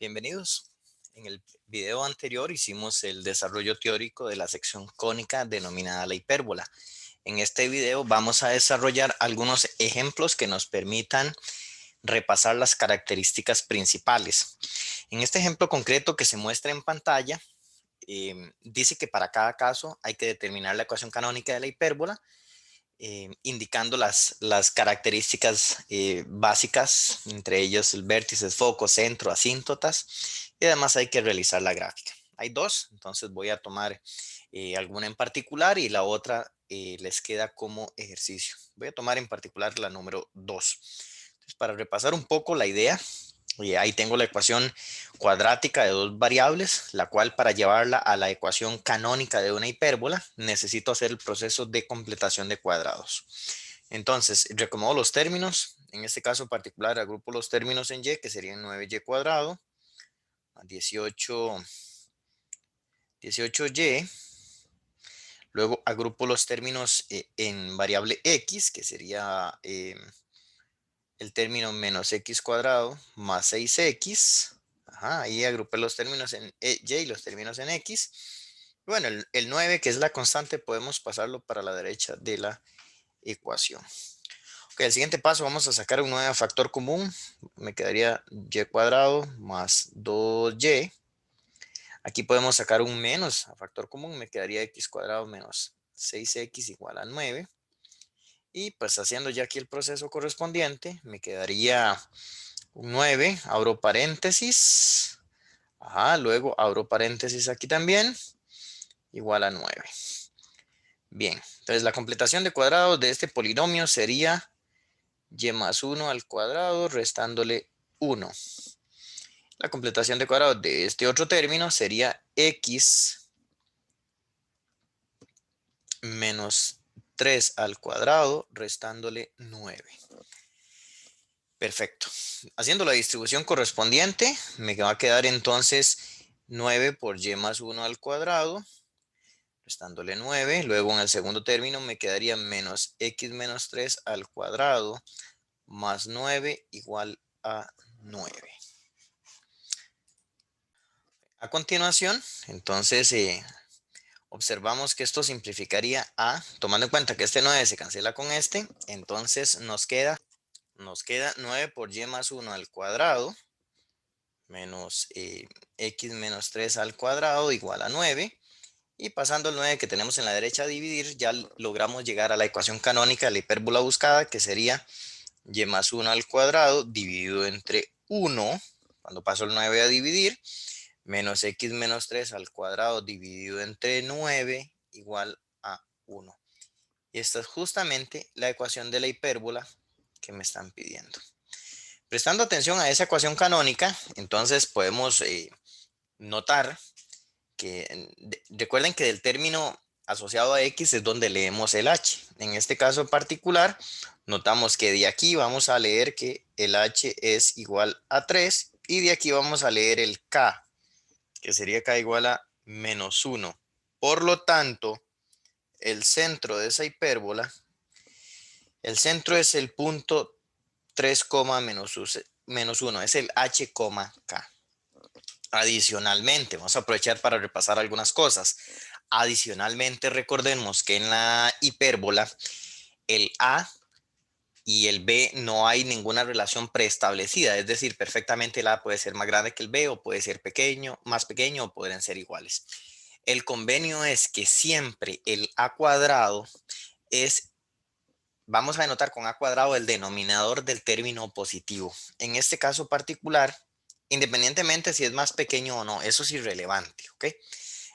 Bienvenidos. En el video anterior hicimos el desarrollo teórico de la sección cónica denominada la hipérbola. En este video vamos a desarrollar algunos ejemplos que nos permitan repasar las características principales. En este ejemplo concreto que se muestra en pantalla, dice que para cada caso hay que determinar la ecuación canónica de la hipérbola, indicando las características básicas, entre ellos el vértice, foco, centro, asíntotas, y además hay que realizar la gráfica. Hay dos, entonces voy a tomar alguna en particular y la otra les queda como ejercicio. Voy a tomar en particular la número 2. Entonces, para repasar un poco la idea, ahí tengo la ecuación cuadrática de dos variables, la cual para llevarla a la ecuación canónica de una hipérbola necesito hacer el proceso de completación de cuadrados. Entonces, reacomodo los términos. En este caso particular, agrupo los términos en y, que serían 9y cuadrado, más 18y. Luego agrupo los términos en variable x, que sería el término menos x cuadrado más 6x. Ajá, ahí agrupé los términos en y y los términos en x. Bueno, el 9, que es la constante, podemos pasarlo para la derecha de la ecuación. Ok, el siguiente paso, vamos a sacar un 9 a factor común. Me quedaría y cuadrado más 2y. Aquí podemos sacar un menos a factor común. Me quedaría x cuadrado menos 6x igual a 9. Y pues haciendo ya aquí el proceso correspondiente, me quedaría un 9, abro paréntesis. Ajá, luego abro paréntesis aquí también, igual a 9. Bien, entonces la completación de cuadrados de este polinomio sería y más 1 al cuadrado restándole 1. La completación de cuadrados de este otro término sería x menos 3 al cuadrado restándole 9. Perfecto. Haciendo la distribución correspondiente, me va a quedar entonces 9 por y más 1 al cuadrado, restándole 9. Luego en el segundo término me quedaría menos x menos 3 al cuadrado más 9 igual a 9. A continuación, entonces observamos que esto simplificaría a, tomando en cuenta que este 9 se cancela con este, entonces nos queda 9 por y más 1 al cuadrado menos x menos 3 al cuadrado igual a 9. Y pasando el 9 que tenemos en la derecha a dividir, ya logramos llegar a la ecuación canónica de la hipérbola buscada, que sería y más 1 al cuadrado dividido entre 1, cuando paso el 9 a dividir, menos x menos 3 al cuadrado dividido entre 9 igual a 1. Y esta es justamente la ecuación de la hipérbola que me están pidiendo. Prestando atención a esa ecuación canónica, entonces podemos notar que recuerden que del término asociado a x es donde leemos el h. En este caso particular, notamos que de aquí vamos a leer que el h es igual a 3 y de aquí vamos a leer el k, que sería k igual a menos 1. Por lo tanto, el centro de esa hipérbola, el centro es el punto 3, menos 1, es el h, k. Adicionalmente, vamos a aprovechar para repasar algunas cosas. Adicionalmente, recordemos que en la hipérbola, el a y el b no hay ninguna relación preestablecida, es decir, perfectamente el a puede ser más grande que el b o puede ser pequeño, más pequeño o pueden ser iguales. El convenio es que siempre el a cuadrado es, vamos a denotar con a cuadrado el denominador del término positivo. En este caso particular, independientemente si es más pequeño o no, eso es irrelevante, ¿ok?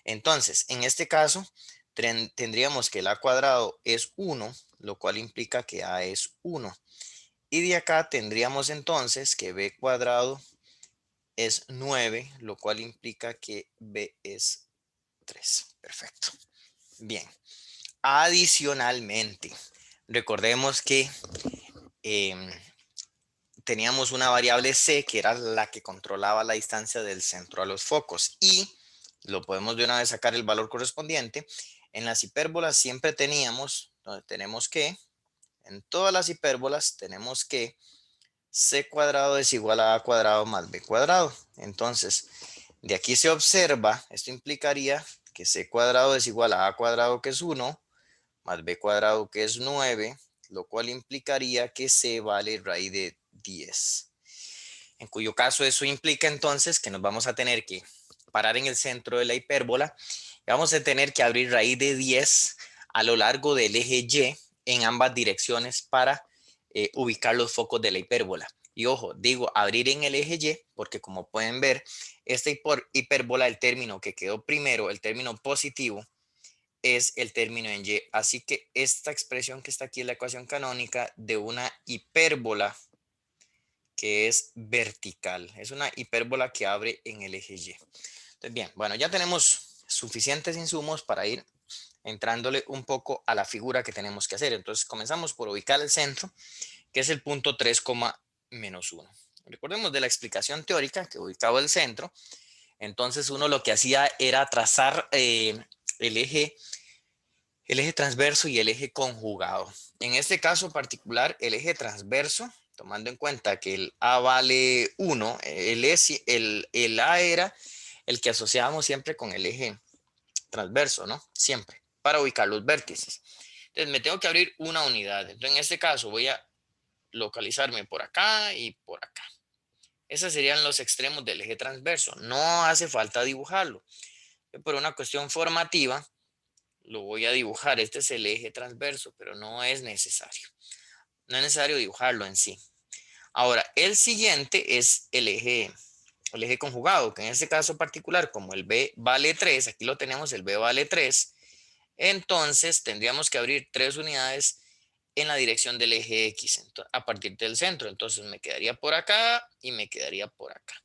Entonces, en este caso, tendríamos que el a cuadrado es 1, lo cual implica que a es 1. Y de acá tendríamos entonces que b cuadrado es 9, lo cual implica que b es 3. Perfecto. Bien. Adicionalmente, recordemos que em, teníamos una variable c que era la que controlaba la distancia del centro a los focos y lo podemos de una vez sacar el valor correspondiente. En las hipérbolas siempre tenemos, donde tenemos que, en todas las hipérbolas tenemos que C cuadrado es igual a A cuadrado más B cuadrado. Entonces, de aquí se observa, esto implicaría que C cuadrado es igual a cuadrado, que es 1, más B cuadrado, que es 9, lo cual implicaría que C vale raíz de 10. En cuyo caso eso implica entonces que nos vamos a tener que parar en el centro de la hipérbola y vamos a tener que abrir raíz de 10 a lo largo del eje Y en ambas direcciones para ubicar los focos de la hipérbola. Y ojo, digo abrir en el eje Y porque como pueden ver, esta hipérbola, el término que quedó primero, el término positivo, es el término en Y. Así que esta expresión que está aquí es la ecuación canónica de una hipérbola que es vertical. Es una hipérbola que abre en el eje Y. Entonces, bien, bueno, ya tenemos suficientes insumos para ir entrándole un poco a la figura que tenemos que hacer. Entonces, comenzamos por ubicar el centro, que es el punto 3, menos 1. Recordemos de la explicación teórica que ubicaba el centro. Entonces, uno lo que hacía era trazar el eje transverso y el eje conjugado. En este caso particular, el eje transverso, tomando en cuenta que el A vale 1, el A era el que asociábamos siempre con el eje transverso, ¿no? Siempre, para ubicar los vértices. Entonces me tengo que abrir una unidad. Entonces en este caso voy a localizarme por acá y por acá. Esos serían los extremos del eje transverso. No hace falta dibujarlo. Por una cuestión formativa, lo voy a dibujar. Este es el eje transverso, pero no es necesario. No es necesario dibujarlo en sí. Ahora, el siguiente es el eje conjugado, que en este caso particular, como el B vale 3, aquí lo tenemos, el B vale 3, entonces tendríamos que abrir 3 unidades en la dirección del eje X a partir del centro. Entonces me quedaría por acá y me quedaría por acá.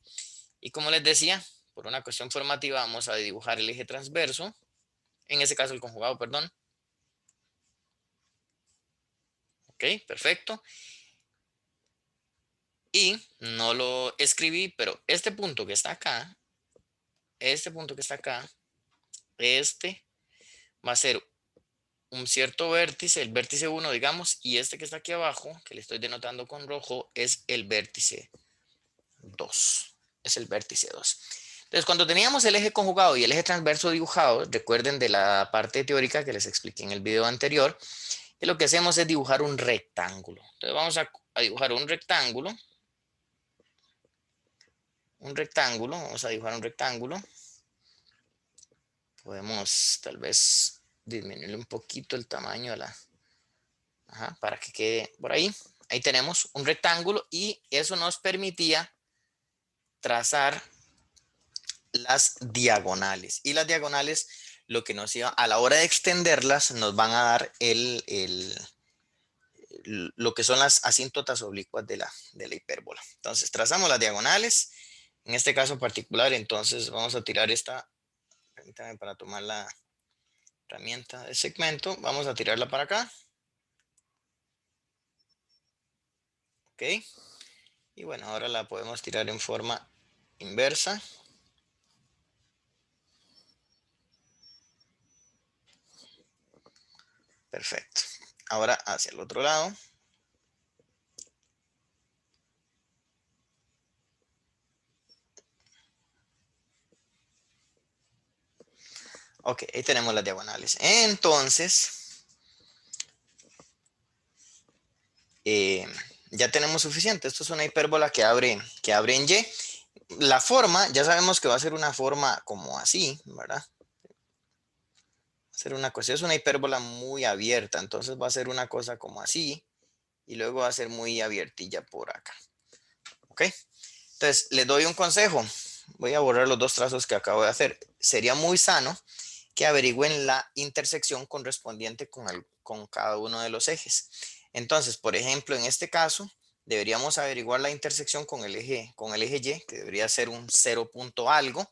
Y como les decía, por una cuestión formativa vamos a dibujar el eje transverso, en este caso el conjugado, perdón. Ok, perfecto. Y no lo escribí, pero este punto que está acá, este va a ser un cierto vértice, el vértice 1, digamos, y este que está aquí abajo, que le estoy denotando con rojo, es el vértice 2. Es el vértice 2. Entonces, cuando teníamos el eje conjugado y el eje transverso dibujado, recuerden de la parte teórica que les expliqué en el video anterior, que lo que hacemos es dibujar un rectángulo. Entonces, vamos a dibujar un rectángulo. Vamos a dibujar un rectángulo. Podemos tal vez disminuirle un poquito el tamaño de la... para que quede por ahí. Ahí tenemos un rectángulo y eso nos permitía trazar las diagonales. Y las diagonales, lo que nos iba, a la hora de extenderlas, nos van a dar lo que son las asíntotas oblicuas de la hipérbola. Entonces, trazamos las diagonales. En este caso particular, entonces vamos a tirar esta, permítame para tomar la herramienta de segmento, vamos a tirarla para acá. Ok. Y bueno, ahora la podemos tirar en forma inversa. Perfecto. Ahora hacia el otro lado. Ok, ahí tenemos las diagonales. Entonces, ya tenemos suficiente. Esto es una hipérbola que abre en Y. La forma, ya sabemos que va a ser una forma como así, ¿verdad? Va a ser una cosa, es una hipérbola muy abierta, entonces va a ser una cosa como así, y luego va a ser muy abiertilla por acá. ¿Ok? Entonces, les doy un consejo. Voy a borrar los dos trazos que acabo de hacer. Sería muy sano que averigüen la intersección correspondiente con cada uno de los ejes. Entonces, por ejemplo, en este caso, deberíamos averiguar la intersección con el eje Y, que debería ser un 0 punto algo.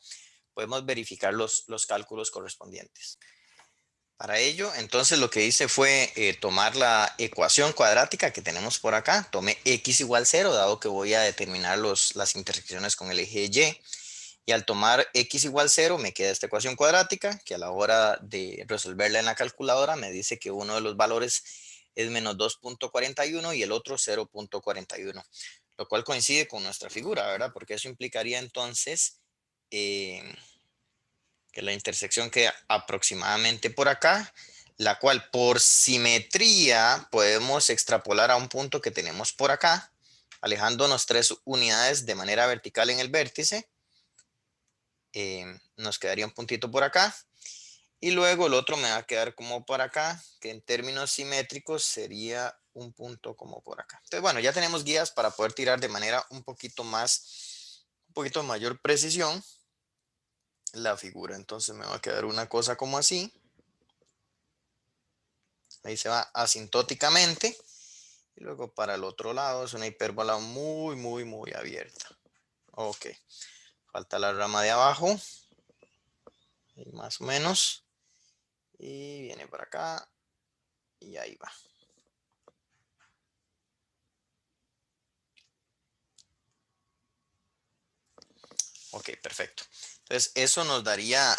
Podemos verificar los cálculos correspondientes. Para ello, entonces lo que hice fue tomar la ecuación cuadrática que tenemos por acá. Tomé x igual 0, dado que voy a determinar las intersecciones con el eje Y. Y al tomar x igual 0 me queda esta ecuación cuadrática que a la hora de resolverla en la calculadora me dice que uno de los valores es menos 2.41 y el otro 0.41. lo cual coincide con nuestra figura, ¿verdad? Porque eso implicaría entonces que la intersección queda aproximadamente por acá, la cual por simetría podemos extrapolar a un punto que tenemos por acá, alejándonos 3 unidades de manera vertical en el vértice. Nos quedaría un puntito por acá. Y luego el otro me va a quedar como por acá, que en términos simétricos sería un punto como por acá. Entonces, bueno, ya tenemos guías para poder tirar de manera un poquito mayor precisión la figura. Entonces me va a quedar una cosa como así. Ahí se va asintóticamente. Y luego para el otro lado es una hipérbola muy abierta. Ok. Falta la rama de abajo. Y más o menos. Y viene para acá. Y ahí va. Ok, perfecto. Entonces eso nos daría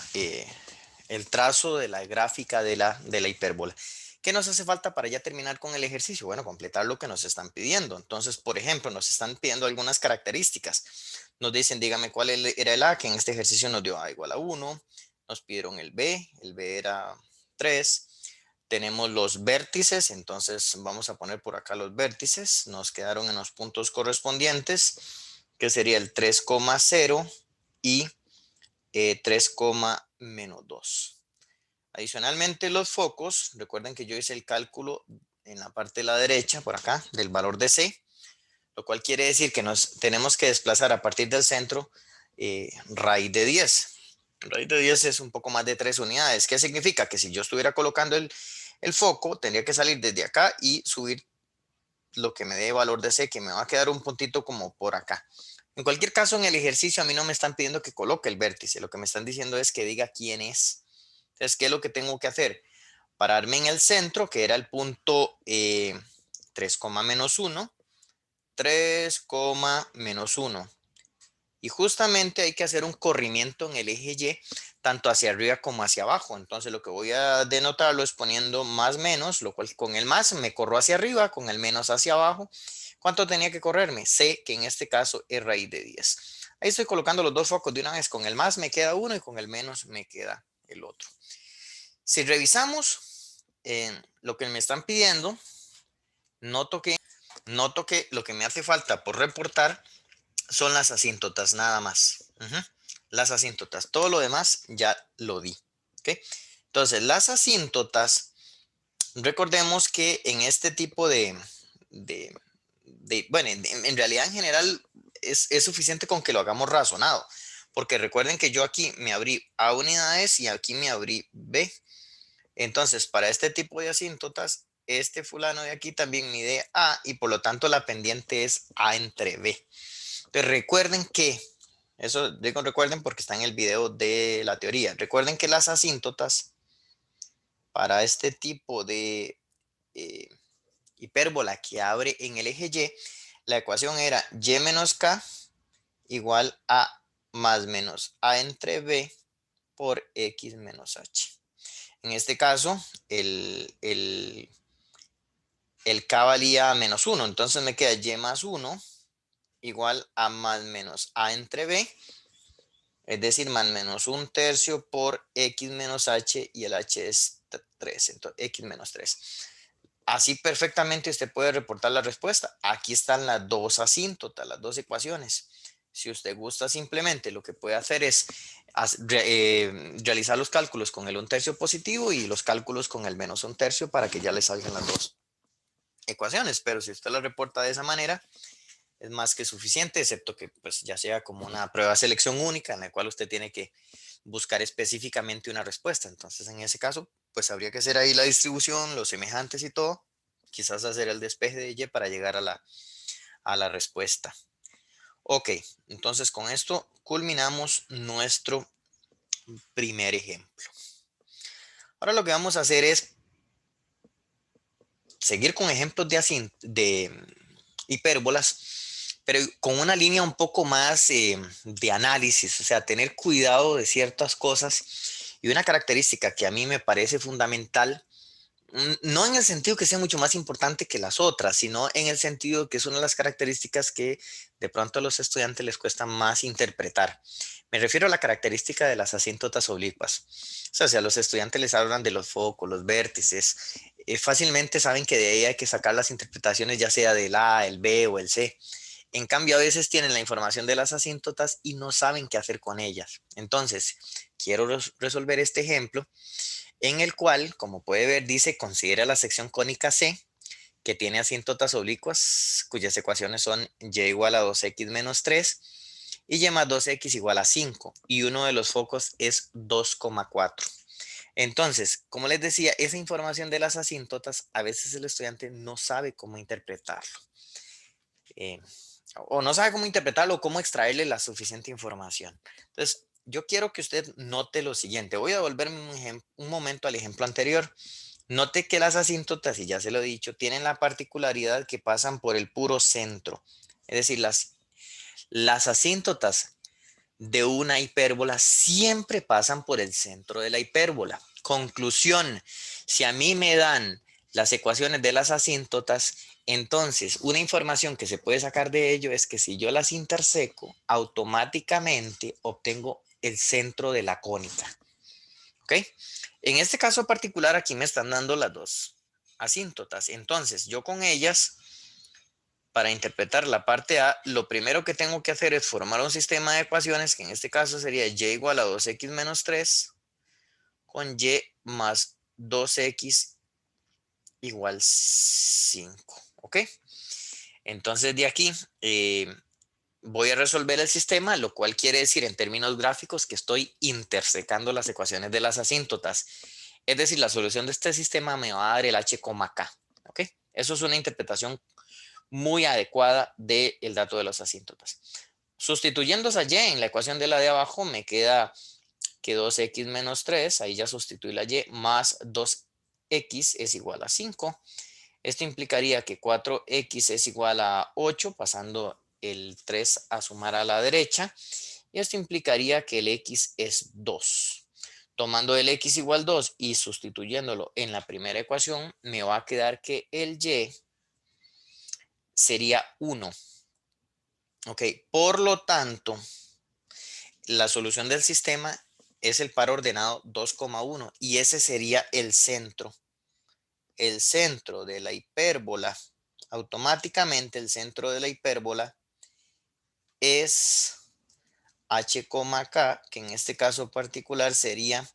el trazo de la gráfica de la hipérbola. ¿Qué nos hace falta para ya terminar con el ejercicio? Bueno, completar lo que nos están pidiendo. Entonces, por ejemplo, nos están pidiendo algunas características. Nos dicen, dígame cuál era el A, que en este ejercicio nos dio A igual a 1. Nos pidieron el B era 3. Tenemos los vértices, entonces vamos a poner por acá los vértices. Nos quedaron en los puntos correspondientes, que sería el 3,0 y 3, menos 2. Adicionalmente, los focos, recuerden que yo hice el cálculo en la parte de la derecha, por acá, del valor de C, lo cual quiere decir que nos tenemos que desplazar a partir del centro raíz de 10. Raíz de 10 es un poco más de 3 unidades. ¿Qué significa? Que si yo estuviera colocando el foco, tendría que salir desde acá y subir lo que me dé valor de C, que me va a quedar un puntito como por acá. En cualquier caso, en el ejercicio a mí no me están pidiendo que coloque el vértice, lo que me están diciendo es que diga quién es. Entonces, ¿qué es lo que tengo que hacer? Pararme en el centro, que era el punto 3, menos 1, 3, menos 1. Y justamente hay que hacer un corrimiento en el eje Y, tanto hacia arriba como hacia abajo. Entonces lo que voy a denotarlo es poniendo más menos, lo cual con el más me corro hacia arriba, con el menos hacia abajo. ¿Cuánto tenía que correrme? C, que en este caso es raíz de 10. Ahí estoy colocando los dos focos de una vez. Con el más me queda uno y con el menos me queda el otro. Si revisamos lo que me están pidiendo, noto que lo que me hace falta por reportar son las asíntotas nada más. Las asíntotas. Todo lo demás ya lo di. ¿Okay? Entonces, las asíntotas, recordemos que en este tipo bueno, en realidad en general es suficiente con que lo hagamos razonado. Porque recuerden que yo aquí me abrí A unidades y aquí me abrí B. Entonces, para este tipo de asíntotas, este fulano de aquí también mide A y por lo tanto la pendiente es A entre B. Entonces, recuerden que, eso digo recuerden porque está en el video de la teoría, recuerden que las asíntotas para este tipo de eh, hipérbola que abre en el eje Y, la ecuación era Y menos K igual a más menos A entre B por X menos H. En este caso, el K valía menos 1, entonces me queda Y más 1 igual a más menos A entre B, es decir, más menos 1/3 por X menos H, y el H es 3, entonces X menos 3. Así perfectamente usted puede reportar la respuesta. Aquí están las dos asíntotas, las dos ecuaciones. Si usted gusta, simplemente lo que puede hacer es realizar los cálculos con el 1/3 positivo y los cálculos con el menos 1/3 para que ya le salgan las dos ecuaciones. Pero si usted la reporta de esa manera, es más que suficiente, excepto que pues ya sea como una prueba de selección única en la cual usted tiene que buscar específicamente una respuesta. Entonces, en ese caso, pues habría que hacer ahí la distribución, los semejantes y todo, quizás hacer el despeje de Y para llegar a la respuesta. Ok, entonces con esto culminamos nuestro primer ejemplo. Ahora lo que vamos a hacer es seguir con ejemplos de hipérbolas, pero con una línea un poco más de análisis, o sea, tener cuidado de ciertas cosas. Y una característica que a mí me parece fundamental no en el sentido que sea mucho más importante que las otras, sino en el sentido que es una de las características que de pronto a los estudiantes les cuesta más interpretar. Me refiero a la característica de las asíntotas oblicuas. O sea, si a los estudiantes les hablan de los focos, los vértices, fácilmente saben que de ahí hay que sacar las interpretaciones ya sea del A, el B o el C. En cambio, a veces tienen la información de las asíntotas y no saben qué hacer con ellas. Entonces, quiero resolver este ejemplo en el cual, como puede ver, dice, considera la sección cónica C, que tiene asíntotas oblicuas, cuyas ecuaciones son y igual a 2x menos 3 y y más 2x igual a 5, y uno de los focos es 2,4. Entonces, como les decía, esa información de las asíntotas, a veces el estudiante no sabe cómo interpretarlo. Eh, o no sabe cómo interpretarlo o cómo extraerle la suficiente información. Entonces, yo quiero que usted note lo siguiente. Voy a volverme un momento al ejemplo anterior. Note que las asíntotas, y ya se lo he dicho, tienen la particularidad que pasan por el puro centro. Es decir, las asíntotas de una hipérbola siempre pasan por el centro de la hipérbola. Conclusión, si a mí me dan las ecuaciones de las asíntotas, entonces una información que se puede sacar de ello es que si yo las interseco, automáticamente obtengo el centro de la cónica. ¿Ok? En este caso particular, aquí me están dando las dos asíntotas. Entonces, yo con ellas, para interpretar la parte A, lo primero que tengo que hacer es formar un sistema de ecuaciones, que en este caso sería y igual a 2x menos 3 con y más 2x igual 5. ¿Ok? Entonces, de aquí voy a resolver el sistema, lo cual quiere decir en términos gráficos que estoy intersecando las ecuaciones de las asíntotas. Es decir, la solución de este sistema me va a dar el h, k. ¿Ok? Eso es una interpretación muy adecuada del dato de las asíntotas. Sustituyendo esa y en la ecuación de la de abajo, me queda que 2x menos 3, ahí ya sustituí la y, más 2x es igual a 5. Esto implicaría que 4x es igual a 8, pasando el 3 a sumar a la derecha. Y esto implicaría que el x es 2. Tomando el x igual 2 y sustituyéndolo en la primera ecuación, me va a quedar que el y sería 1. Ok, por lo tanto, la solución del sistema es el par ordenado 2,1 y ese sería el centro. El centro de la hipérbola, automáticamente el centro de la hipérbola es h, k, que en este caso particular sería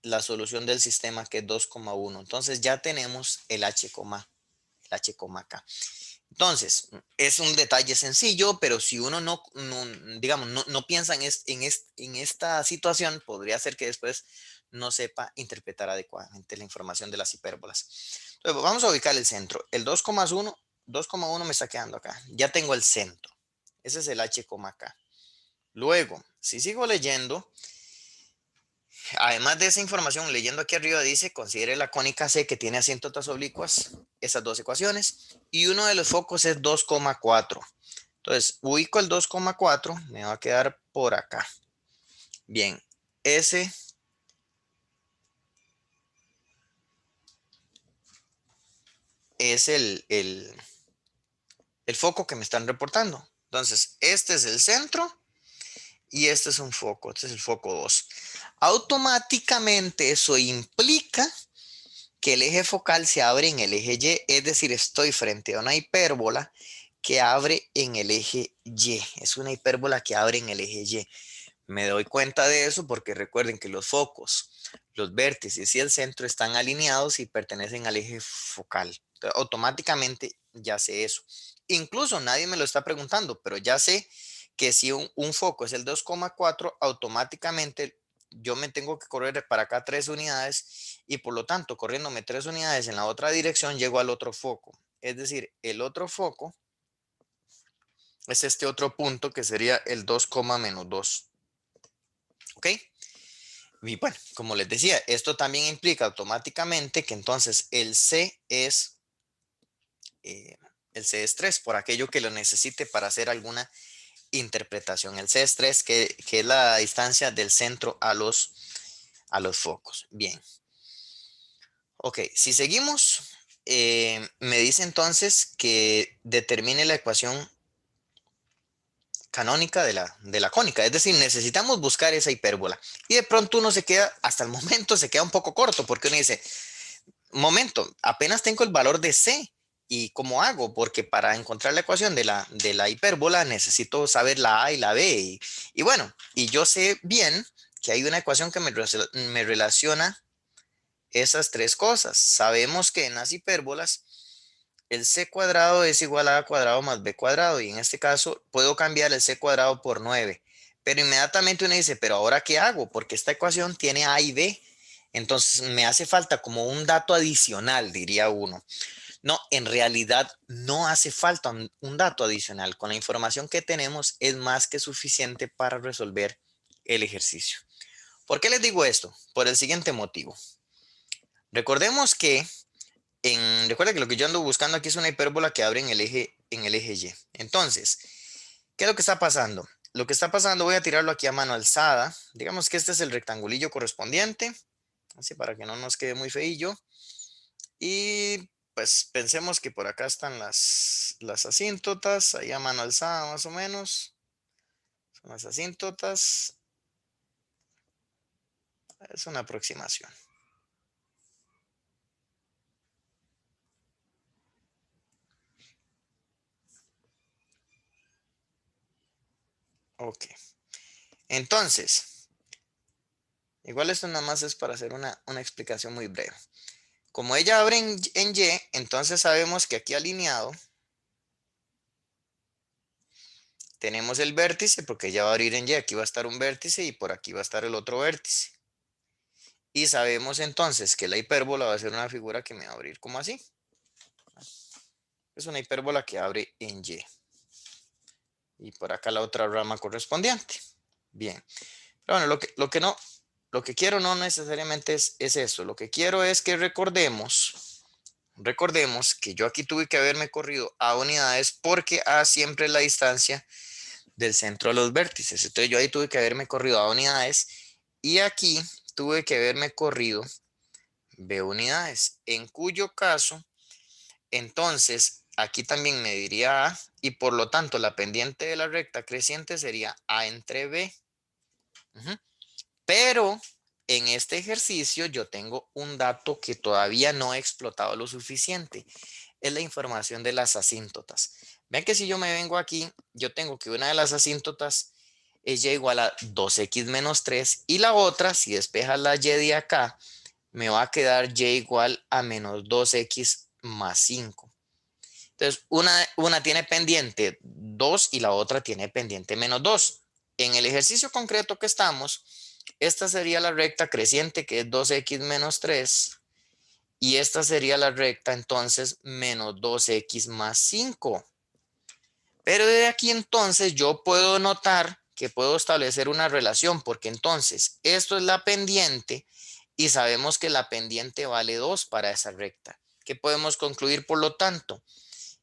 la solución del sistema que es 2,1. Entonces ya tenemos el h, k. Entonces, es un detalle sencillo, pero si uno digamos, no piensa en esta situación, podría ser que después no sepa interpretar adecuadamente la información de las hipérbolas. Entonces, vamos a ubicar el centro. El 2,1 me está quedando acá. Ya tengo el centro. Ese es el h, k. Luego, si sigo leyendo, además de esa información, leyendo aquí arriba dice, considere la cónica C que tiene asíntotas oblicuas, esas dos ecuaciones, y uno de los focos es 2,4. Entonces, ubico el 2,4, me va a quedar por acá. Bien, ese es el foco que me están reportando. Entonces, este es el centro y este es un foco, este es el foco 2. Automáticamente eso implica que el eje focal se abre en el eje Y, es decir, estoy frente a una hipérbola que abre en el eje Y. Es una hipérbola que abre en el eje Y. Me doy cuenta de eso porque recuerden que los focos, los vértices y el centro están alineados y pertenecen al eje focal. Entonces, automáticamente ya sé eso. Incluso nadie me lo está preguntando, pero ya sé que si un foco es el 2,4, automáticamente yo me tengo que correr para acá 3 unidades y por lo tanto, corriéndome 3 unidades en la otra dirección, llego al otro foco. Es decir, el otro foco es este otro punto que sería el 2, menos 2. ¿Ok? Y bueno, como les decía, esto también implica automáticamente que entonces eh, el C es 3 por aquello que lo necesite para hacer alguna interpretación. El C es 3 que es la distancia del centro a los focos. Bien. Ok, si seguimos, me dice entonces que determine la ecuación canónica de la cónica. Es decir, necesitamos buscar esa hipérbola. Y de pronto uno se queda, hasta el momento se queda un poco corto, porque uno dice, momento, apenas tengo el valor de C. ¿Y cómo hago? Porque para encontrar la ecuación de la hipérbola necesito saber la A y la B. Y bueno, y yo sé bien que hay una ecuación que me relaciona esas tres cosas. Sabemos que en las hipérbolas el c cuadrado es igual a cuadrado más b cuadrado. Y en este caso puedo cambiar el c cuadrado por 9. Pero inmediatamente uno dice, pero ahora ¿qué hago? Porque esta ecuación tiene a y b. Entonces me hace falta como un dato adicional, diría uno. No, en realidad no hace falta un dato adicional. Con la información que tenemos es más que suficiente para resolver el ejercicio. ¿Por qué les digo esto? Por el siguiente motivo. Recordemos que recuerda que lo que yo ando buscando aquí es una hipérbola que abre en el eje Y. Entonces, ¿qué es lo que está pasando? Lo que está pasando, voy a tirarlo aquí a mano alzada. Digamos que este es el rectangulillo correspondiente, así para que no nos quede muy feillo. Y pues pensemos que por acá están las asíntotas, ahí a mano alzada más o menos. Son las asíntotas. Es una aproximación. Ok. Entonces, igual esto nada más es para hacer una explicación muy breve. Como ella abre en Y, entonces sabemos que aquí alineado tenemos el vértice, porque ella va a abrir en Y, aquí va a estar un vértice y por aquí va a estar el otro vértice. Y sabemos entonces que la hipérbola va a ser una figura que me va a abrir como así. Es una hipérbola que abre en Y. Y por acá la otra rama correspondiente. Bien. Pero bueno, lo que quiero no necesariamente es eso. Lo que quiero es que recordemos que yo aquí tuve que haberme corrido a unidades porque A siempre es la distancia del centro a los vértices. Entonces yo ahí tuve que haberme corrido a unidades y aquí tuve que haberme corrido B unidades, en cuyo caso, entonces aquí también me diría A y por lo tanto la pendiente de la recta creciente sería A entre B. Ujú. Pero en este ejercicio yo tengo un dato que todavía no he explotado lo suficiente. Es la información de las asíntotas. Vean que si yo me vengo aquí, yo tengo que una de las asíntotas es y igual a 2x menos 3 y la otra, si despejas la y de acá, me va a quedar y igual a menos 2x más 5. Entonces, una tiene pendiente 2 y la otra tiene pendiente menos 2. En el ejercicio concreto que estamos, esta sería la recta creciente que es 2x menos 3 y esta sería la recta entonces menos 2x más 5. Pero de aquí entonces yo puedo notar que puedo establecer una relación porque entonces esto es la pendiente y sabemos que la pendiente vale 2 para esa recta. ¿Qué podemos concluir por lo tanto?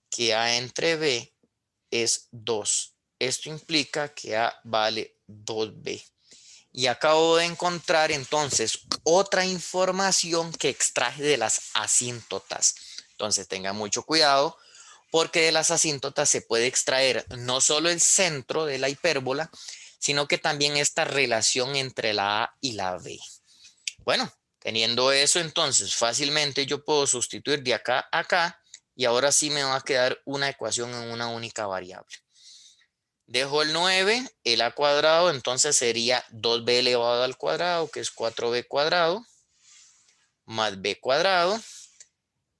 Que A entre B es 2. Esto implica que A vale 2B. Y acabo de encontrar entonces otra información que extraje de las asíntotas. Entonces tenga mucho cuidado porque de las asíntotas se puede extraer no solo el centro de la hipérbola, sino que también esta relación entre la A y la B. Bueno, teniendo eso, entonces fácilmente yo puedo sustituir de acá a acá y ahora sí me va a quedar una ecuación en una única variable. Dejo el 9, el a cuadrado, entonces sería 2b elevado al cuadrado, que es 4b cuadrado, más b cuadrado.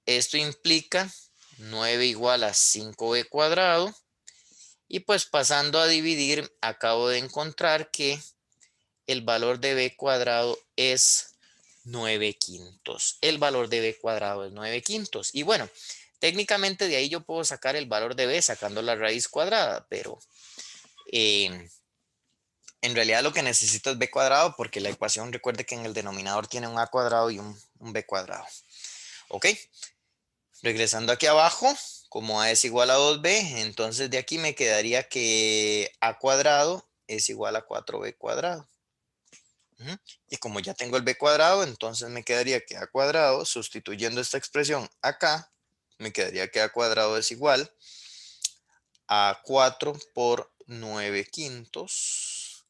Esto implica 9 igual a 5b cuadrado. Y pues pasando a dividir, acabo de encontrar que el valor de b cuadrado es 9 quintos. El valor de b cuadrado es 9 quintos. Y bueno, técnicamente de ahí yo puedo sacar el valor de b sacando la raíz cuadrada, pero eh, en realidad lo que necesito es b cuadrado porque la ecuación, recuerde que en el denominador tiene un a cuadrado y un b cuadrado. ¿Ok? Regresando aquí abajo, como a es igual a 2b, entonces de aquí me quedaría que a cuadrado es igual a 4b cuadrado. Ujú. Y como ya tengo el b cuadrado, entonces me quedaría que a cuadrado, sustituyendo esta expresión acá, me quedaría que a cuadrado es igual a 4 por 9 quintos,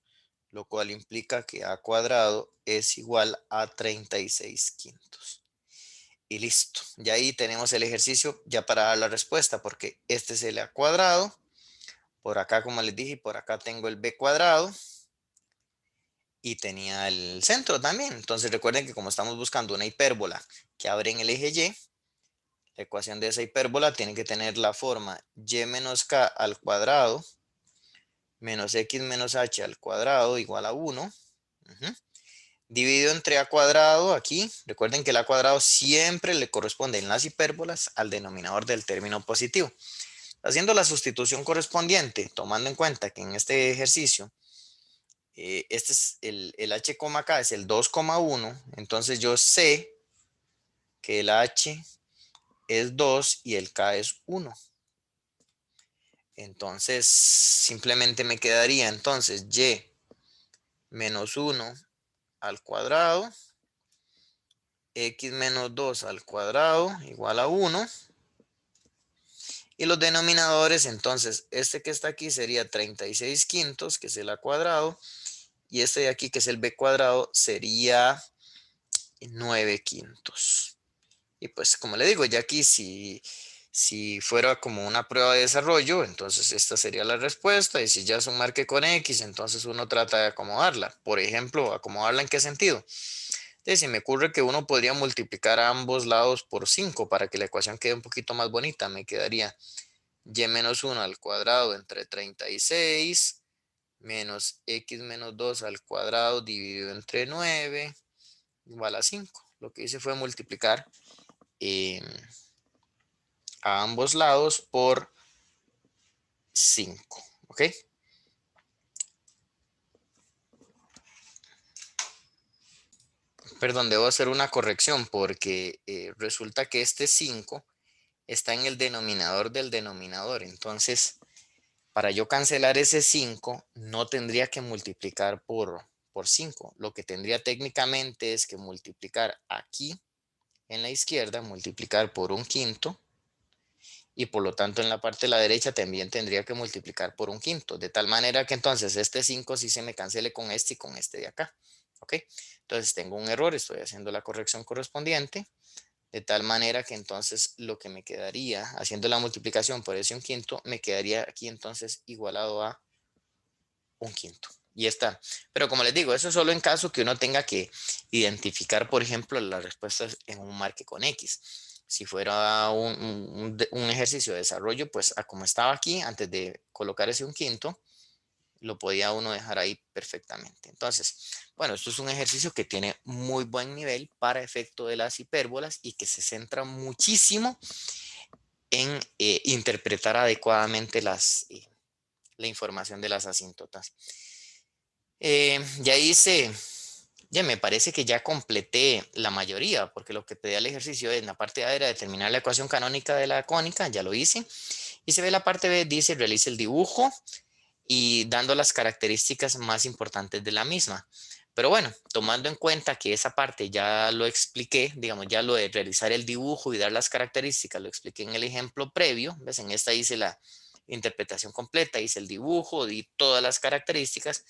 lo cual implica que a cuadrado es igual a 36 quintos. Y listo. Ya ahí tenemos el ejercicio ya para dar la respuesta, porque este es el a cuadrado. Por acá, como les dije, por acá tengo el b cuadrado. Y tenía el centro también. Entonces recuerden que como estamos buscando una hipérbola que abre en el eje Y, la ecuación de esa hipérbola tiene que tener la forma y menos k al cuadrado menos x menos h al cuadrado igual a 1. Ujú. Dividido entre a cuadrado aquí. Recuerden que el a cuadrado siempre le corresponde en las hipérbolas al denominador del término positivo. Haciendo la sustitución correspondiente, tomando en cuenta que en este ejercicio este es el h, k es el 2,1. Entonces yo sé que el h es 2 y el k es 1. Entonces simplemente me quedaría entonces y menos 1 al cuadrado, x menos 2 al cuadrado igual a 1. Y los denominadores, entonces, este que está aquí sería 36 quintos, que es el a cuadrado, y este de aquí, que es el b cuadrado, sería 9 quintos. Y pues, como le digo, ya aquí si fuera como una prueba de desarrollo, entonces esta sería la respuesta. Y si ya es un marque con X, entonces uno trata de acomodarla. Por ejemplo, ¿acomodarla en qué sentido? Entonces, se me ocurre que uno podría multiplicar a ambos lados por 5 para que la ecuación quede un poquito más bonita. Me quedaría y menos 1 al cuadrado entre 36 menos x menos 2 al cuadrado dividido entre 9 igual a 5. Lo que hice fue multiplicar eh, a ambos lados por 5. ¿Ok? Perdón, debo hacer una corrección porque resulta que este 5 está en el denominador del denominador. Entonces, para yo cancelar ese 5, no tendría que multiplicar por 5. Lo que tendría técnicamente es que multiplicar aquí en la izquierda, multiplicar por un quinto, y por lo tanto en la parte de la derecha también tendría que multiplicar por un quinto, de tal manera que entonces este 5 sí se me cancele con este y con este de acá. ¿Ok? Entonces tengo un error, estoy haciendo la corrección correspondiente, de tal manera que entonces lo que me quedaría, haciendo la multiplicación por ese un quinto, me quedaría aquí entonces igualado a un quinto. Y está. Pero como les digo, eso es solo en caso que uno tenga que identificar, por ejemplo, las respuestas en un marque con X. Si fuera un ejercicio de desarrollo, pues a como estaba aquí, antes de colocar ese un quinto, lo podía uno dejar ahí perfectamente. Entonces, bueno, esto es un ejercicio que tiene muy buen nivel para efecto de las hipérbolas y que se centra muchísimo en interpretar adecuadamente la información de las asíntotas. Ya hice, ya me parece que ya completé la mayoría, porque lo que pedía el ejercicio en la parte A era determinar la ecuación canónica de la cónica, ya lo hice. Y se ve la parte B, dice realice el dibujo y dando las características más importantes de la misma. Pero bueno, tomando en cuenta que esa parte ya lo expliqué, digamos, ya lo de realizar el dibujo y dar las características, lo expliqué en el ejemplo previo, ¿ves? En esta hice la interpretación completa, hice el dibujo, di todas las características.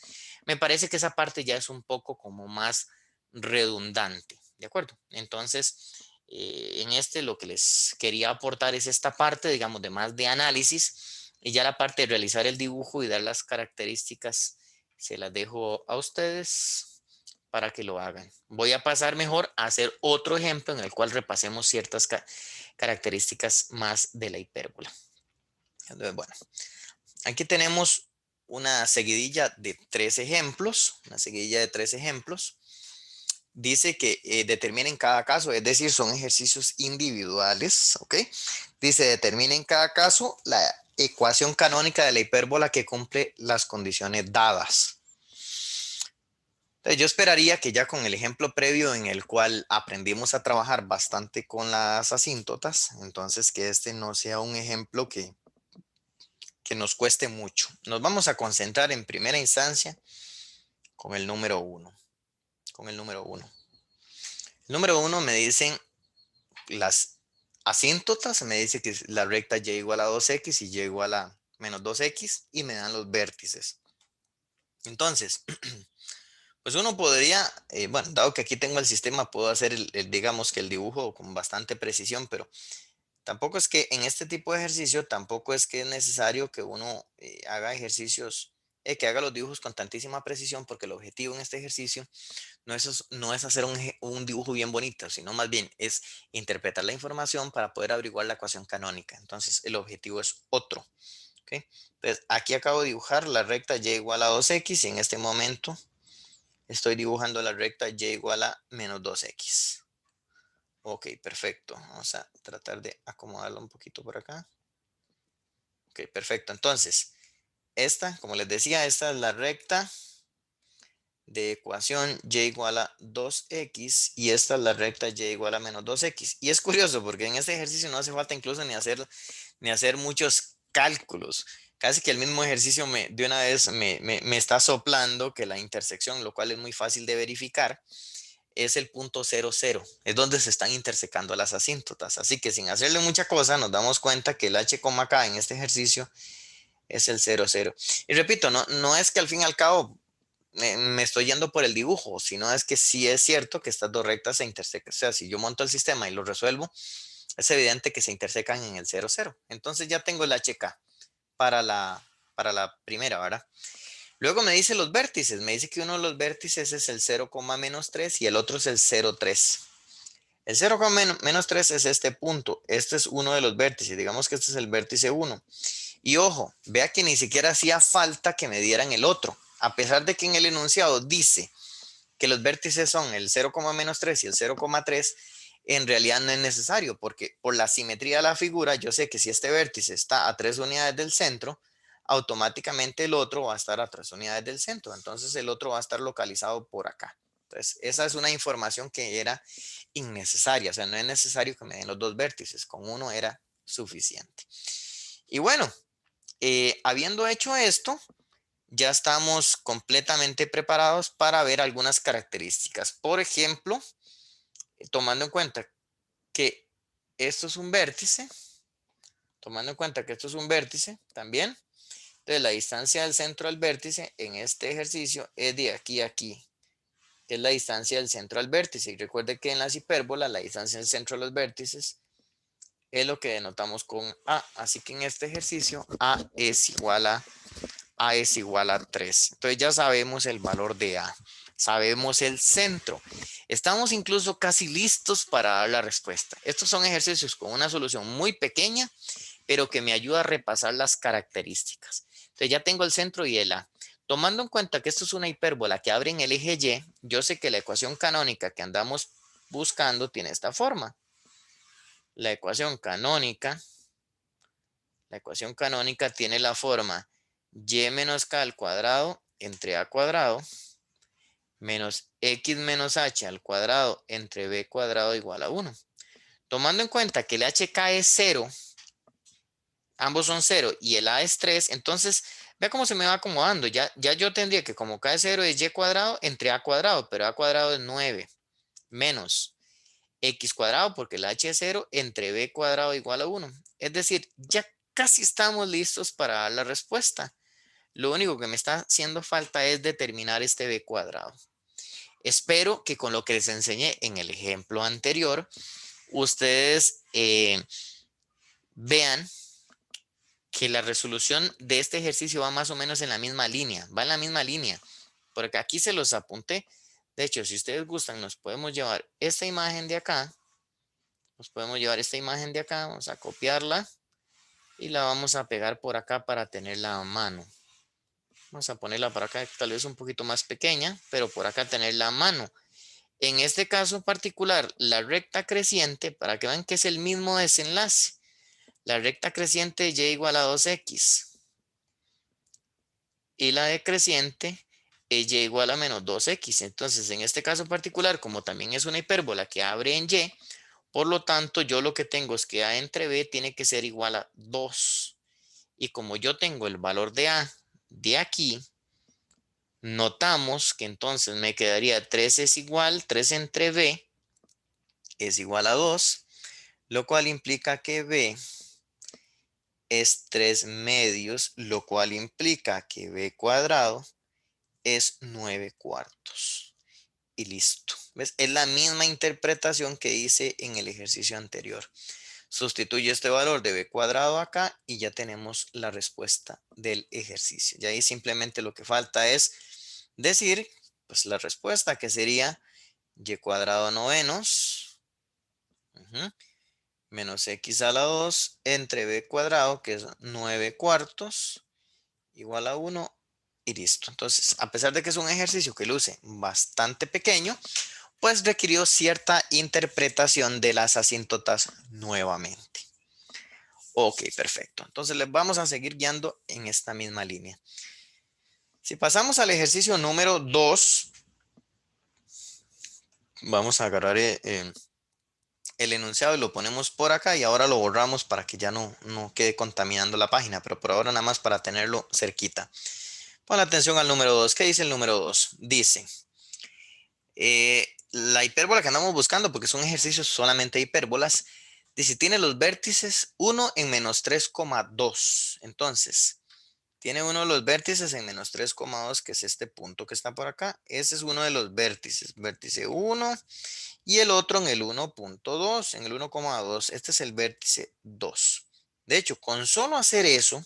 Me parece que esa parte ya es un poco como más redundante, ¿de acuerdo? Entonces, en este lo que les quería aportar es esta parte, digamos, de más de análisis y ya la parte de realizar el dibujo y dar las características se las dejo a ustedes para que lo hagan. Voy a pasar mejor a hacer otro ejemplo en el cual repasemos ciertas características más de la hipérbola. Entonces, bueno, aquí tenemos una seguidilla de 3 ejemplos, una seguidilla de 3 ejemplos. Dice que determinen cada caso, es decir, son ejercicios individuales, ¿ok? Dice, determinen cada caso la ecuación canónica de la hipérbola que cumple las condiciones dadas. Entonces, yo esperaría que ya con el ejemplo previo en el cual aprendimos a trabajar bastante con las asíntotas, entonces que este no sea un ejemplo que nos cueste mucho. Nos vamos a concentrar en primera instancia con el número 1. con el número 1. El número 1 me dicen las asíntotas, me dice que la recta y igual a 2x y y igual a menos 2x y me dan los vértices. Entonces, pues uno podría, bueno, dado que aquí tengo el sistema, puedo hacer, digamos que el dibujo con bastante precisión, pero tampoco es que en este tipo de ejercicio, tampoco es que es necesario que uno haga ejercicios, que haga los dibujos con tantísima precisión, porque el objetivo en este ejercicio no es hacer un dibujo bien bonito, sino más bien es interpretar la información para poder averiguar la ecuación canónica. Entonces, el objetivo es otro. ¿Ok? Entonces, aquí acabo de dibujar la recta y igual a 2x y en este momento estoy dibujando la recta y igual a menos 2x. Ok, perfecto. Vamos a tratar de acomodarlo un poquito por acá. Ok, perfecto. Entonces, esta, como les decía, esta es la recta de ecuación y igual a 2x y esta es la recta y igual a menos 2x. Y es curioso porque en este ejercicio no hace falta incluso ni hacer muchos cálculos. Casi que el mismo ejercicio de una vez me está soplando que la intersección, lo cual es muy fácil de verificar, es el punto 0, 0. Es donde se están intersecando las asíntotas. Así que sin hacerle mucha cosa, nos damos cuenta que el h, k en este ejercicio es el 0, 0. Y repito, no es que al fin y al cabo me estoy yendo por el dibujo, sino es que sí es cierto que estas dos rectas se intersecan. O sea, si yo monto el sistema y lo resuelvo, es evidente que se intersecan en el 0, 0. Entonces ya tengo el HK para para la primera, ¿verdad? Luego me dice los vértices. Me dice que uno de los vértices es el 0, menos 3 y el otro es el 0, 3. El 0, menos 3 es este punto. Este es uno de los vértices. Digamos que este es el vértice 1. Y ojo, vea que ni siquiera hacía falta que me dieran el otro. A pesar de que en el enunciado dice que los vértices son el 0, menos 3 y el 0,3, en realidad no es necesario porque por la simetría de la figura yo sé que si este vértice está a 3 unidades del centro, automáticamente el otro va a estar a 3 unidades del centro. Entonces el otro va a estar localizado por acá. Entonces esa es una información que era innecesaria. O sea, no es necesario que me den los dos vértices. Con uno era suficiente. Y bueno, habiendo hecho esto, ya estamos completamente preparados para ver algunas características. Por ejemplo, tomando en cuenta que esto es un vértice, tomando en cuenta que esto es un vértice también, entonces la distancia del centro al vértice en este ejercicio es de aquí a aquí, que es la distancia del centro al vértice. Y recuerde que en las hipérbolas la distancia del centro a los vértices es lo que denotamos con A. Así que en este ejercicio A es igual a 3. Entonces ya sabemos el valor de A. Sabemos el centro. Estamos incluso casi listos para dar la respuesta. Estos son ejercicios con una solución muy pequeña, pero que me ayuda a repasar las características. Entonces ya tengo el centro y el A. Tomando en cuenta que esto es una hipérbola que abre en el eje Y, yo sé que la ecuación canónica que andamos buscando tiene esta forma. La ecuación canónica tiene la forma y menos k al cuadrado entre a cuadrado menos x menos h al cuadrado entre b cuadrado igual a 1. Tomando en cuenta que el hk es 0, ambos son 0 y el a es 3, entonces vea cómo se me va acomodando. Ya yo tendría que como k es 0 es y cuadrado entre a cuadrado, pero a cuadrado es 9 menos x cuadrado porque el h es 0 entre b cuadrado igual a 1. Es decir, ya casi estamos listos para dar la respuesta. Lo único que me está haciendo falta es determinar este b cuadrado. Espero que con lo que les enseñé en el ejemplo anterior, ustedes vean que la resolución de este ejercicio va más o menos en la misma línea, va en la misma línea, porque aquí se los apunté. De hecho, si ustedes gustan, nos podemos llevar esta imagen de acá, vamos a copiarla y la vamos a pegar por acá para tenerla a mano. Vamos a ponerla por acá, tal vez un poquito más pequeña, pero por acá tenerla a mano. En este caso particular, la recta creciente, para que vean que es el mismo desenlace, la recta creciente de y igual a 2x y la decreciente es y igual a menos 2x. Entonces, en este caso particular, como también es una hipérbola que abre en y, por lo tanto, yo lo que tengo es que a entre b tiene que ser igual a 2. Y como yo tengo el valor de a de aquí, Notamos que entonces me quedaría 3 es igual, 3 entre b es igual a 2, lo cual implica que b es 3 medios, lo cual implica que b cuadrado es 9 cuartos. Y listo. ¿Ves? Es la misma interpretación que hice en el ejercicio anterior. Sustituye este valor de b cuadrado acá y ya tenemos la respuesta del ejercicio. Y ahí simplemente lo que falta es decir, pues la respuesta que sería y cuadrado novenos menos x a la 2 entre b cuadrado, que es 9 cuartos, igual a 1 y listo. Entonces, a pesar de que es un ejercicio que luce bastante pequeño, pues requirió cierta interpretación de las asíntotas nuevamente. Ok, perfecto. Entonces les vamos a seguir guiando en esta misma línea. Si pasamos al ejercicio número 2, vamos a agarrar el enunciado y lo ponemos por acá y ahora lo borramos para que ya no quede contaminando la página, pero por ahora nada más para tenerlo cerquita. Pon atención al número 2. ¿Qué dice el número 2? Dice, la hipérbola que andamos buscando, porque son ejercicios solamente hipérbolas, dice, tiene los vértices 1 en menos 3,2. Entonces, tiene uno de los vértices en menos 3,2, que es este punto que está por acá. Ese es uno de los vértices, vértice 1, y el otro en el 1,2, en el 1,2. Este es el vértice 2. De hecho, con solo hacer eso,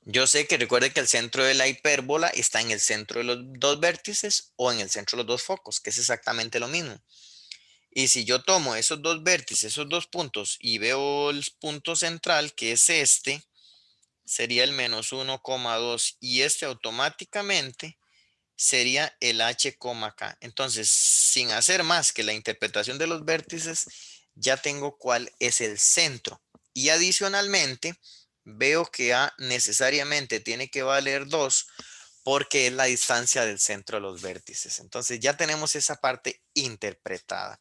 yo sé que recuerde que el centro de la hipérbola está en el centro de los dos vértices o en el centro de los dos focos, que es exactamente lo mismo. Y si yo tomo esos dos vértices, esos dos puntos, y veo el punto central, que es este, sería el menos 1,2 y este automáticamente sería el h, k. Entonces, sin hacer más que la interpretación de los vértices, ya tengo cuál es el centro. Y adicionalmente, veo que A necesariamente tiene que valer 2 porque es la distancia del centro de los vértices. Entonces, ya tenemos esa parte interpretada.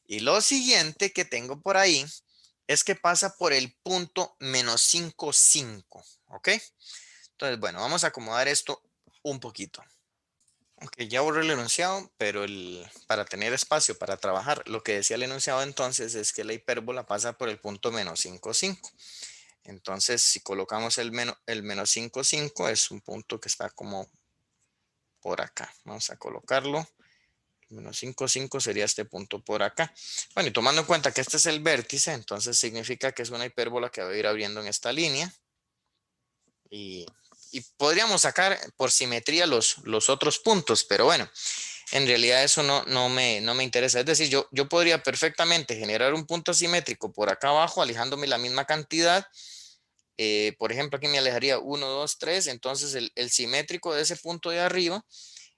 Y lo siguiente que tengo por ahí es que pasa por el punto menos 5, 5. ¿Ok? Entonces, bueno, vamos a acomodar esto un poquito. Ok, ya borré el enunciado, pero para tener espacio para trabajar, lo que decía el enunciado entonces es que la hipérbola pasa por el punto menos 5, 5. Entonces, si colocamos el menos 5, 5, es un punto que está como por acá. Vamos a colocarlo. Menos 5, 5 sería este punto por acá. Bueno, y tomando en cuenta que este es el vértice, entonces significa que es una hipérbola que va a ir abriendo en esta línea. Y podríamos sacar por simetría los otros puntos, pero bueno, en realidad eso no me interesa. Es decir, yo podría perfectamente generar un punto simétrico por acá abajo, alejándome la misma cantidad. Por ejemplo, aquí me alejaría 1, 2, 3. Entonces el simétrico de ese punto de arriba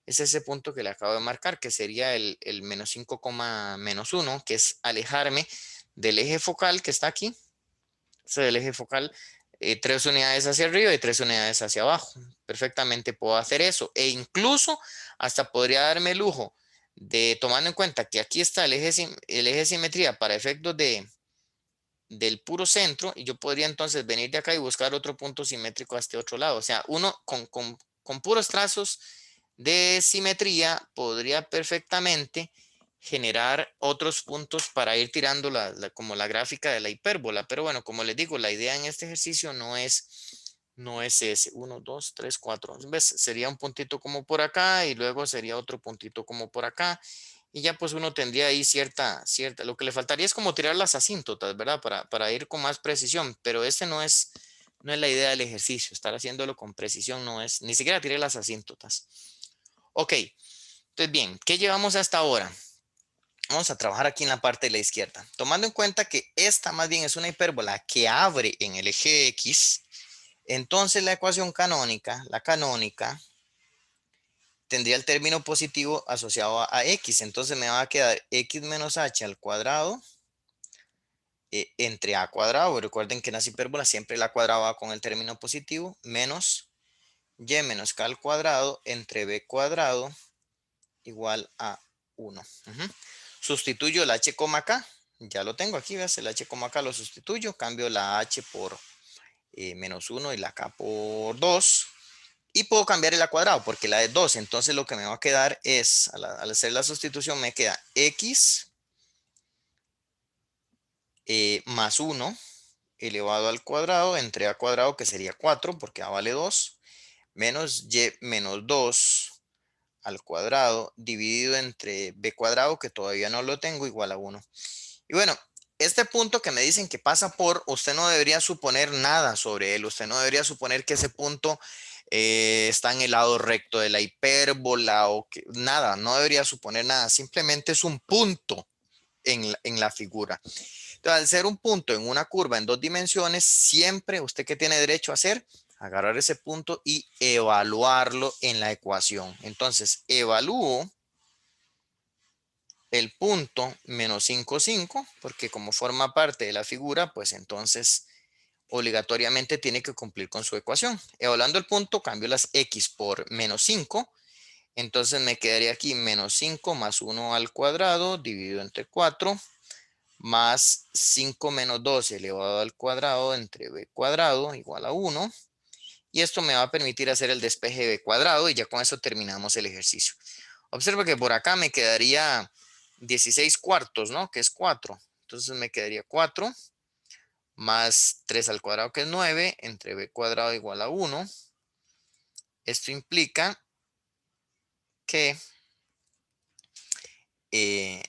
es ese punto que le acabo de marcar, que sería el menos 5, menos 1, que es alejarme del eje focal que está aquí. Ese del eje focal, 3 unidades hacia arriba y 3 unidades hacia abajo. Perfectamente puedo hacer eso. E incluso hasta podría darme el lujo de, tomando en cuenta que aquí está el eje de simetría para efectos del puro centro, y yo podría entonces venir de acá y buscar otro punto simétrico a este otro lado. O sea, uno con puros trazos de simetría podría perfectamente generar otros puntos para ir tirando como la gráfica de la hipérbola. Pero bueno, como les digo, la idea en este ejercicio no es ese. 1, 2, 3, 4. ¿Ves? Sería un puntito como por acá y luego sería otro puntito como por acá. Y ya pues uno tendría ahí lo que le faltaría es como tirar las asíntotas, ¿verdad? Para ir con más precisión, pero este no es la idea del ejercicio. Estar haciéndolo con precisión no es, ni siquiera tiré las asíntotas. Ok, entonces bien, ¿qué llevamos hasta ahora? Vamos a trabajar aquí en la parte de la izquierda. Tomando en cuenta que esta más bien es una hipérbola que abre en el eje X, entonces la ecuación canónica, la canónica, tendría el término positivo asociado a X. Entonces me va a quedar X menos H al cuadrado entre A cuadrado. Recuerden que en las hipérbolas siempre la cuadrado va con el término positivo, menos Y menos K al cuadrado entre B cuadrado igual a 1. Sustituyo el h, k. Ya lo tengo aquí, ¿ves? El h, k lo sustituyo. Cambio la h por menos 1 y la k por 2. Y puedo cambiar el a cuadrado porque la es 2. Entonces lo que me va a quedar es, al hacer la sustitución, me queda x más 1 elevado al cuadrado entre a cuadrado, que sería 4 porque a vale 2, menos y menos 2 al cuadrado dividido entre b cuadrado, que todavía no lo tengo, igual a 1. Y bueno, este punto que me dicen que pasa por, usted no debería suponer nada sobre él. Usted no debería suponer que ese punto está en el lado recto de la hipérbola o que nada, no debería suponer nada. Simplemente es un punto en la figura. Entonces, al ser un punto en una curva en 2 dimensiones, siempre usted que tiene derecho a hacer, agarrar ese punto y evaluarlo en la ecuación. Entonces, evalúo el punto menos 5, 5, porque como forma parte de la figura, pues entonces obligatoriamente tiene que cumplir con su ecuación. Evaluando el punto, cambio las x por menos 5, entonces me quedaría aquí menos 5 más 1 al cuadrado dividido entre 4, más 5 menos 2 elevado al cuadrado entre b cuadrado igual a 1. Y esto me va a permitir hacer el despeje de b cuadrado y ya con eso terminamos el ejercicio. Observa que por acá me quedaría 16 cuartos, ¿no? Que es 4. Entonces me quedaría 4 más 3 al cuadrado, que es 9, entre b cuadrado igual a 1. Esto implica que eh,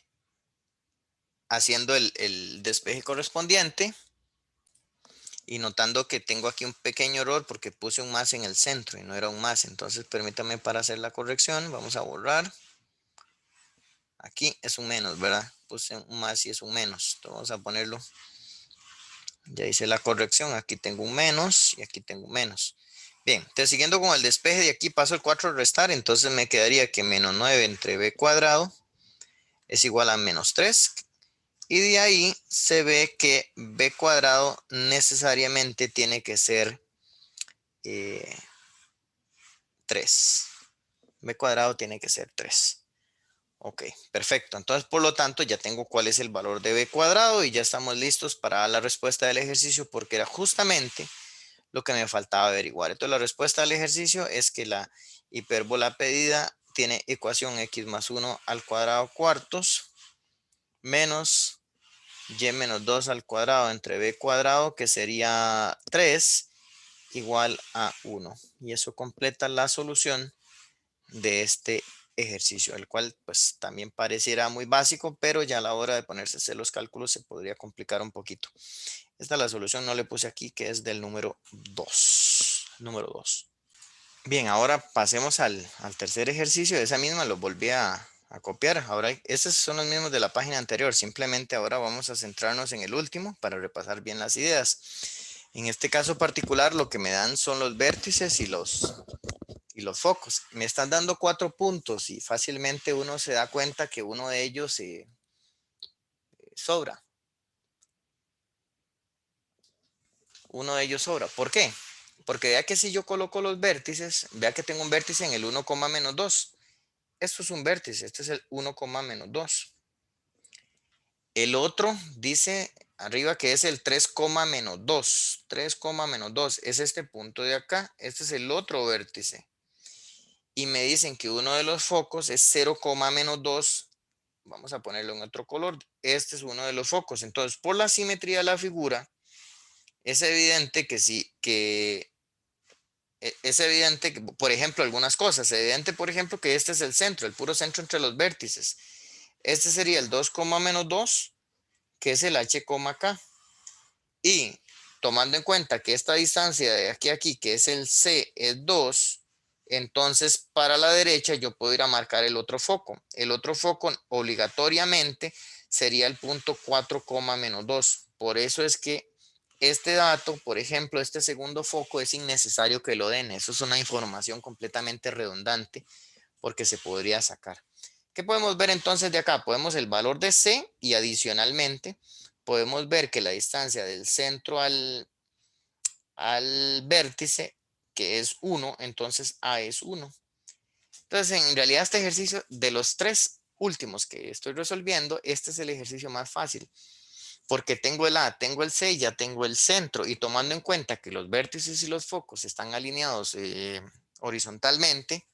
haciendo el despeje correspondiente y notando que tengo aquí un pequeño error porque puse un más en el centro y no era un más. Entonces permítame para hacer la corrección. Vamos a borrar. Aquí es un menos, ¿verdad? Puse un más y es un menos. Entonces vamos a ponerlo. Ya hice la corrección. Aquí tengo un menos y aquí tengo un menos. Bien, entonces siguiendo con el despeje, de aquí paso el 4 a restar. Entonces me quedaría que menos 9 entre b cuadrado es igual a menos 3. Y de ahí se ve que b cuadrado necesariamente tiene que ser 3. B cuadrado tiene que ser 3. Ok, perfecto. Entonces, por lo tanto, ya tengo cuál es el valor de b cuadrado y ya estamos listos para dar la respuesta del ejercicio porque era justamente lo que me faltaba averiguar. Entonces, la respuesta del ejercicio es que la hipérbola pedida tiene ecuación x más 1 al cuadrado cuartos menos y menos 2 al cuadrado entre b cuadrado, que sería 3, igual a 1. Y eso completa la solución de este ejercicio, el cual pues también pareciera muy básico, pero ya a la hora de ponerse a hacer los cálculos se podría complicar un poquito. Esta es la solución, no le puse aquí, que es del número 2. Número 2. Bien, ahora pasemos al tercer ejercicio. Esa misma lo volví a copiar. Ahora, estos son los mismos de la página anterior. Simplemente ahora vamos a centrarnos en el último para repasar bien las ideas. En este caso particular, lo que me dan son los vértices y los focos. Me están dando 4 puntos y fácilmente uno se da cuenta que uno de ellos sobra. Uno de ellos sobra. ¿Por qué? Porque vea que si yo coloco los vértices, vea que tengo un vértice en el 1, menos 2. Esto es un vértice, este es el 1, menos 2. El otro dice arriba que es el 3, menos 2. 3, menos 2 es este punto de acá. Este es el otro vértice. Y me dicen que uno de los focos es 0, menos 2. Vamos a ponerlo en otro color. Este es uno de los focos. Entonces, por la simetría de la figura, es evidente que sí, es evidente que, por ejemplo, algunas cosas. Es evidente, por ejemplo, que este es el centro, el puro centro entre los vértices. Este sería el 2, menos 2, que es el h, k. Y tomando en cuenta que esta distancia de aquí a aquí, que es el c, es 2, entonces para la derecha yo puedo ir a marcar el otro foco. El otro foco obligatoriamente sería el punto 4, menos 2. Por eso es que este dato, por ejemplo, este segundo foco es innecesario que lo den. Eso es una información completamente redundante porque se podría sacar. ¿Qué podemos ver entonces de acá? Podemos el valor de C y adicionalmente podemos ver que la distancia del centro al vértice, que es 1, entonces A es 1. Entonces, en realidad este ejercicio de los 3 últimos que estoy resolviendo, este es el ejercicio más fácil. Porque tengo el A, tengo el C y ya tengo el centro. Y tomando en cuenta que los vértices y los focos están alineados horizontalmente,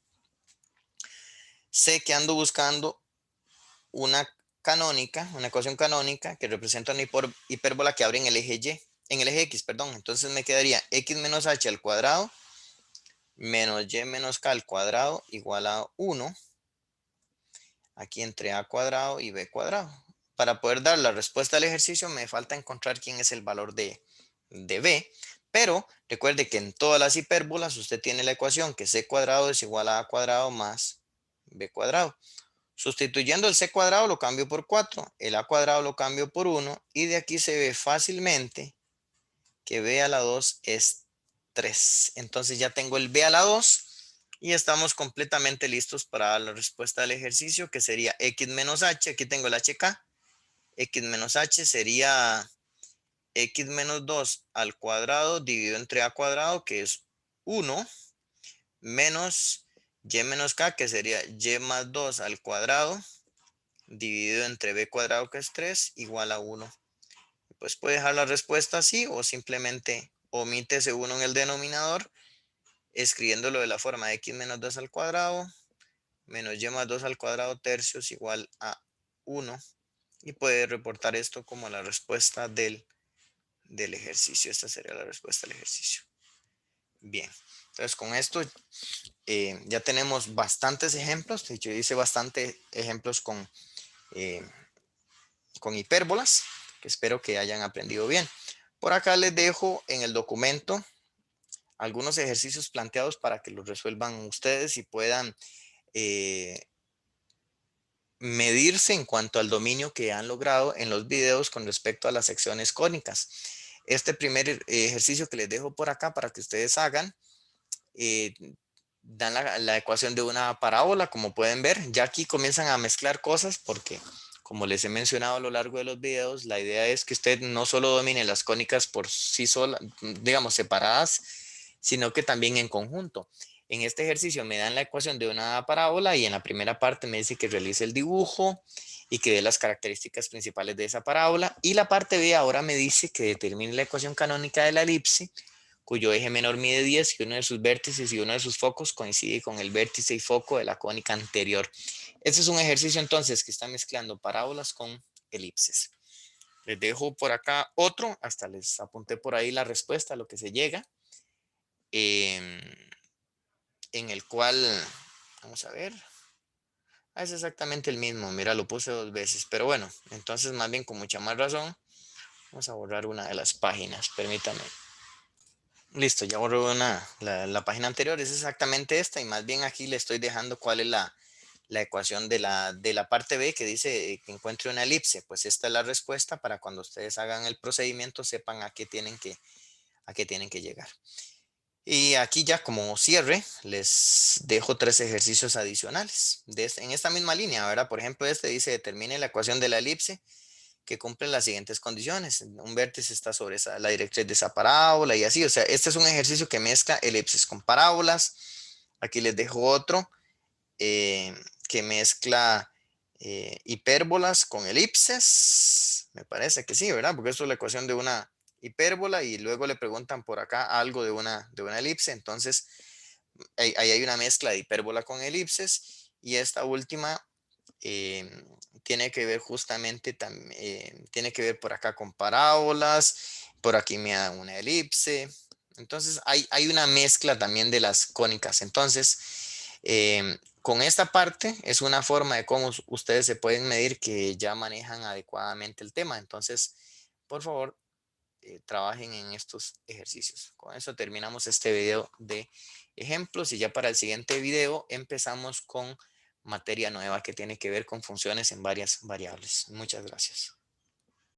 sé que ando buscando una canónica, una ecuación canónica que representa una hipérbola que abre en el eje Y, en el eje X, perdón. Entonces me quedaría x menos h al cuadrado menos y menos k al cuadrado igual a 1, aquí entre a cuadrado y b cuadrado. Para poder dar la respuesta al ejercicio me falta encontrar quién es el valor de b, pero recuerde que en todas las hipérbolas usted tiene la ecuación que c cuadrado es igual a cuadrado más b cuadrado. Sustituyendo el c cuadrado lo cambio por 4, el a cuadrado lo cambio por 1 y de aquí se ve fácilmente que b a la 2 es 3. Entonces ya tengo el b a la 2 y estamos completamente listos para dar la respuesta al ejercicio que sería x menos h. Aquí tengo el hk. X menos h sería x menos 2 al cuadrado dividido entre a cuadrado que es 1 menos y menos k que sería y más 2 al cuadrado dividido entre b cuadrado que es 3 igual a 1. Pues puede dejar la respuesta así o simplemente omite ese 1 en el denominador escribiéndolo de la forma de x menos 2 al cuadrado menos y más 2 al cuadrado tercios igual a 1 y puede reportar esto como la respuesta del ejercicio. Esta sería la respuesta del ejercicio. Bien, entonces con esto ya tenemos bastantes ejemplos. De hecho, hice bastantes ejemplos eh, con hipérbolas, que espero que hayan aprendido bien. Por acá les dejo en el documento algunos ejercicios planteados para que los resuelvan ustedes y puedan eh, medirse en cuanto al dominio que han logrado en los videos con respecto a las secciones cónicas. Este primer ejercicio que les dejo por acá para que ustedes hagan, eh, dan la ecuación de una parábola, como pueden ver. Ya aquí comienzan a mezclar cosas porque, como les he mencionado a lo largo de los videos, la idea es que usted no solo domine las cónicas por sí sola, digamos, separadas, sino que también en conjunto. En este ejercicio me dan la ecuación de una parábola y en la primera parte me dice que realice el dibujo y que dé las características principales de esa parábola. Y la parte B ahora me dice que determine la ecuación canónica de la elipse, cuyo eje menor mide 10 y uno de sus vértices y uno de sus focos coincide con el vértice y foco de la cónica anterior. Este es un ejercicio entonces que está mezclando parábolas con elipses. Les dejo por acá otro, hasta les apunté por ahí la respuesta a lo que se llega, en el cual, vamos a ver, es exactamente el mismo, mira, lo puse 2 veces, pero bueno, entonces más bien con mucha más razón, vamos a borrar una de las páginas, permítame. Listo, ya borré la página anterior, es exactamente esta y más bien aquí le estoy dejando cuál es la ecuación de la parte B que dice que encuentre una elipse. Pues esta es la respuesta para cuando ustedes hagan el procedimiento sepan a qué tienen que llegar. Y aquí ya como cierre les dejo 3 ejercicios adicionales en esta misma línea, ¿verdad? Por ejemplo, este dice determine la ecuación de la elipse que cumple las siguientes condiciones. Un vértice está sobre la directriz de esa parábola y así. O sea, este es un ejercicio que mezcla elipses con parábolas. Aquí les dejo otro eh, que mezcla hipérbolas con elipses. Me parece que sí, ¿verdad? Porque esto es la ecuación de una hipérbola y luego le preguntan por acá algo de una elipse. Entonces, ahí hay una mezcla de hipérbola con elipses. Y esta última eh, tiene que ver justamente, tiene que ver por acá con parábolas, por aquí me da una elipse. Entonces hay una mezcla también de las cónicas. Entonces, con esta parte es una forma de cómo ustedes se pueden medir que ya manejan adecuadamente el tema. Entonces, por favor, trabajen en estos ejercicios. Con eso terminamos este video de ejemplos y ya para el siguiente video empezamos con materia nueva que tiene que ver con funciones en varias variables. Muchas gracias.